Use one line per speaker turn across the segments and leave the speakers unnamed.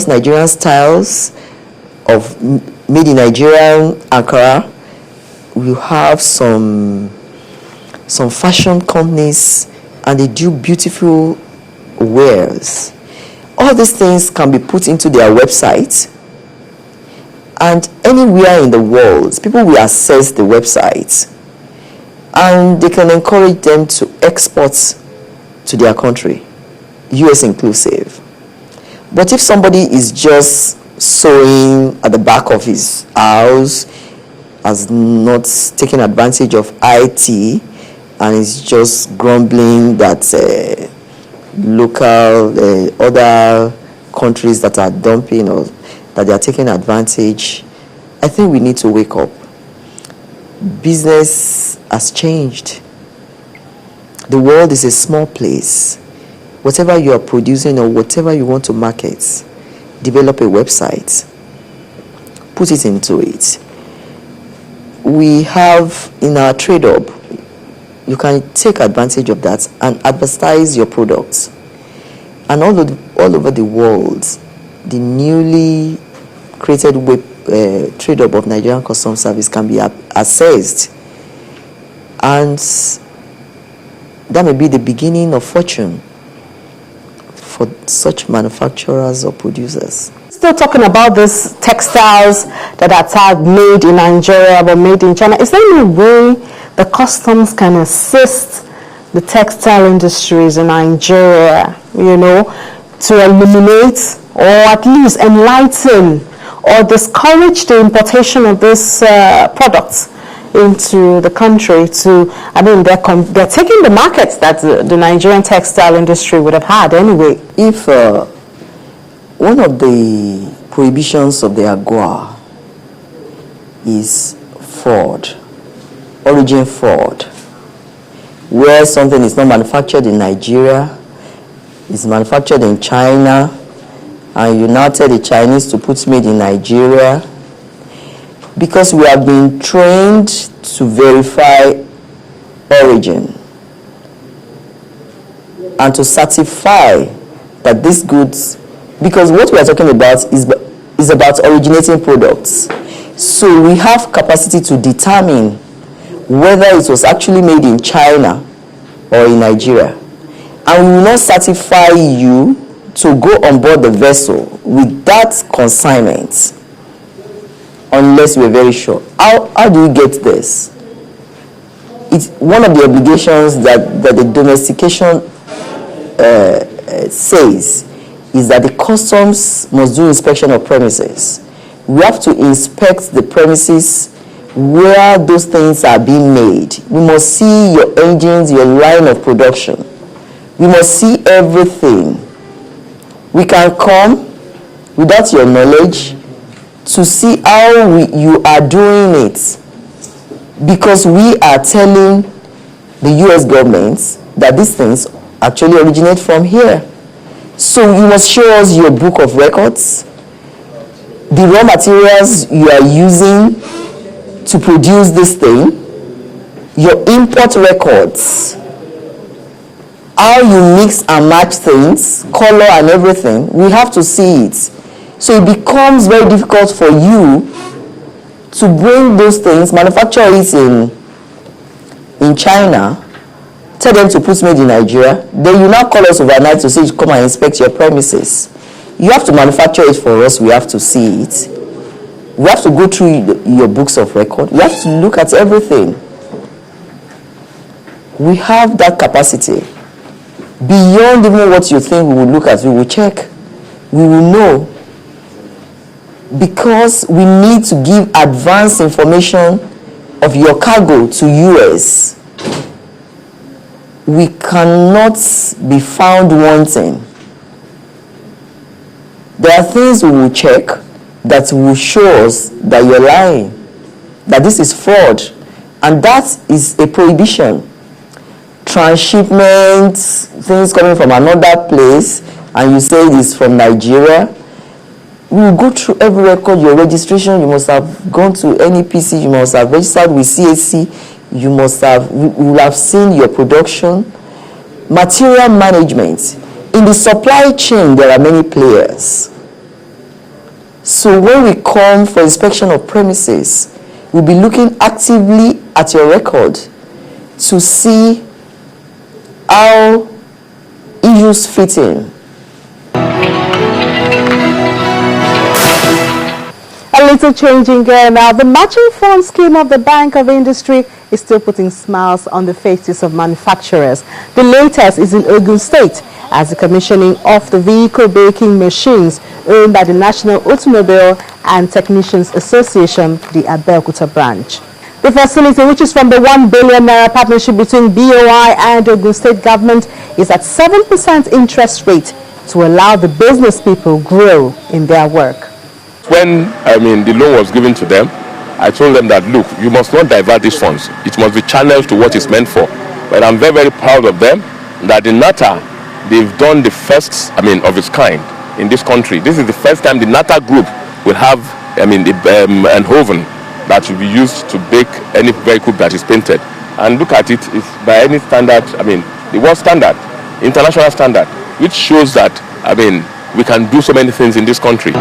Nigerian styles of made in Nigerian Ankara. We have some fashion companies, and they do beautiful wares. All these things can be put into their website, and anywhere in the world, people will access the website, and they can encourage them to export to their country, US inclusive. But if somebody is just sewing at the back of his house, has not taken advantage of IT, and is just grumbling that local other countries that are dumping or that they are taking advantage, I think we need to wake up. Business has changed. The world is a small place. Whatever you are producing or whatever you want to market, develop a website, put it into it. We have in our trade hub, you can take advantage of that and advertise your products. And all over the world, the newly created trade hub of Nigerian Customs Service can be accessed, and that may be the beginning of fortune for such manufacturers or producers.
Still talking about these textiles that are tagged made in Nigeria but made in China, is there any way the customs can assist the textile industries in Nigeria, to eliminate or at least enlighten or discourage the importation of these products into the country? They're taking the markets that the Nigerian textile industry would have had anyway.
If one of the prohibitions of the AGOA is fraud, origin fraud, where something is not manufactured in Nigeria, it's manufactured in China, and you now tell the Chinese to put made in Nigeria, because we have been trained to verify origin and to certify that these goods, because what we are talking about is about originating products. So we have capacity to determine whether it was actually made in China or in Nigeria. And we will not certify you to go on board the vessel with that consignment unless we're very sure. How do you get this? It's one of the obligations that the domestication says is that the customs must do inspection of premises. We have to inspect the premises where those things are being made. We must see your engines, your line of production. We must see everything. We can come without your knowledge to see how you are doing it, because we are telling the US government that these things actually originate from here. So you must show us your book of records, the raw materials you are using to produce this thing, your import records, how you mix and match things, color and everything. We have to see it. So it becomes very difficult for you to bring those things, manufacture it in China, tell them to put made in Nigeria, then you now call us overnight to say, come and inspect your premises. You have to manufacture it for us. We have to see it. We have to go through your books of record. We have to look at everything. We have that capacity. Beyond even what you think we will look at, we will check. We will know. Because we need to give advance information of your cargo to US. We cannot be found wanting. There are things we will check that will show us that you're lying, that this is fraud, and that is a prohibition. Transshipment, things coming from another place, and you say it is from Nigeria. We will go through every record, your registration. You must have gone to NEPC, you must have registered with CAC, we will have seen your production. Material management. In the supply chain, there are many players. So when we come for inspection of premises, we'll be looking actively at your record to see how issues fit in.
A little changing gear now. The matching fund scheme of the Bank of Industry is still putting smiles on the faces of manufacturers. The latest is in Ogun State, as the commissioning of the vehicle baking machines owned by the National Automobile and Technicians Association, the Abeokuta branch. The facility, which is from the 1 billion naira partnership between BOI and Ogun State government, is at 7% interest rate to allow the business people grow in their work.
When the loan was given to them, I told them that, look, you must not divert these funds. It must be channeled to what it's meant for. But I'm very, very proud of them that in NATA, they've done the first, of its kind in this country. This is the first time the NATA group will have, an oven that will be used to bake any vehicle that is painted. And look at it, it's by any standard, the world standard, international standard, which shows that, we can do so many things in this country.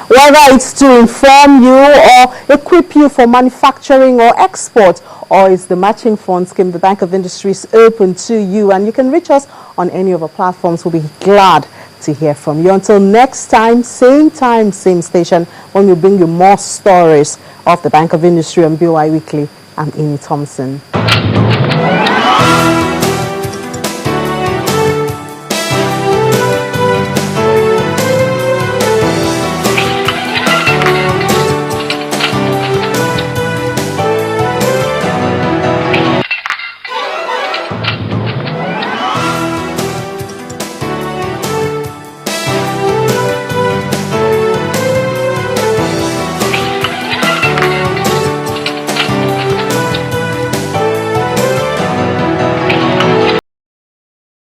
Whether it's to inform you or equip you for manufacturing or export, or it's the matching fund scheme, the Bank of Industry is open to you, and you can reach us on any of our platforms. We'll be glad to hear from you. Until next time, same station, when we bring you more stories of the Bank of Industry on BOI Weekly. I'm Amy Thompson.